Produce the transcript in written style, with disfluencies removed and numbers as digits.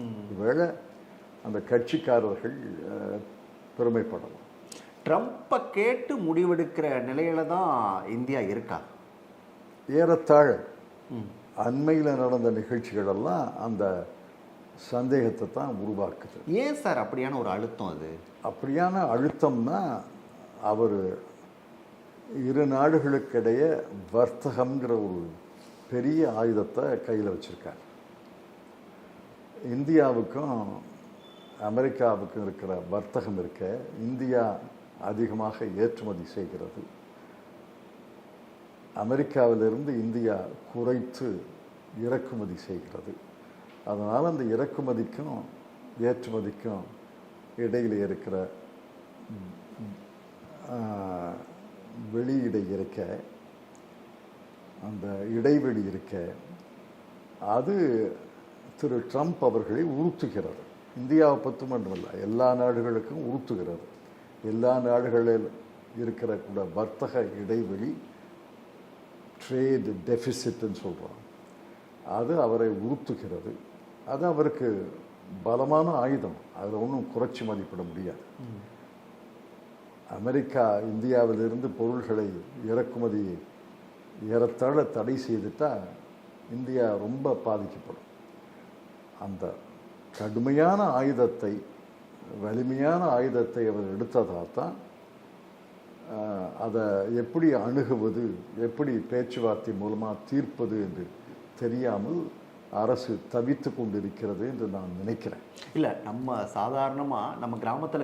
ஒருவேளை அந்த கட்சிக்காரர்கள் பெருமைப்படலாம். ட்ரம்ப்பை கேட்டு முடிவெடுக்கிற நிலையில தான் இந்தியா இருக்கா? ஏறத்தாழ அண்மையில் நடந்த நிகழ்ச்சிகளெல்லாம் அந்த சந்தேகத்தை தான் உருவாக்குது. ஏன் சார் அப்படியான ஒரு அழுத்தம்? அது அப்படியான அழுத்தம்னா அவர் இரு நாடுகளுக்கிடையே வர்த்தகம்ங்கிற ஒரு பெரிய ஆயுதத்தை கையில் வச்சுருக்கார். இந்தியாவுக்கும் அமெரிக்காவுக்கும் இருக்கிற வர்த்தகம் இருக்க இந்தியா அதிகமாக ஏற்றுமதி செய்கிறது. அமெரிக்காவிலிருந்து இந்தியா குறைத்து இறக்குமதி செய்கிறது. அதனால் அந்த இறக்குமதிக்கும் ஏற்றுமதிக்கும் இடையில் இருக்கிற வெளியீடை இருக்க, அந்த இடைவெளி இருக்க, அது திரு ட்ரம்ப் அவர்களை உறுத்துகிறது. இந்தியாவை பற்றி மட்டுமல்ல, எல்லா நாடுகளுக்கும் உறுத்துகிறது. எல்லா நாடுகளில் இருக்கிற கூட வர்த்தக இடைவெளி, ட்ரேட் டெஃபிசிட்னு சொல்கிறோம், அது அவரை உறுத்துகிறது. அது அவருக்கு பலமான ஆயுதம். அதில் ஒன்றும் குறைச்சி மதிப்பிட முடியாது. அமெரிக்கா இந்தியாவிலிருந்து பொருள்களை இறக்குமதி ஏறத்தாழ தடை செய்துட்டால் இந்தியா ரொம்ப பாதிக்கப்படும். அந்த கடுமையான ஆயுதத்தை, வலிமையான ஆயுதத்தை அவர் எடுத்ததால் தான் அதை எப்படி அணுகுவது, எப்படி பேச்சுவார்த்தை மூலமாக தீர்ப்பது என்று தெரியாமல் அரசு தவித்து கொண்டிருக்கிறது என்று நான் நினைக்கிறேன். இல்லை, நம்ம சாதாரணமாக நம்ம கிராமத்தில்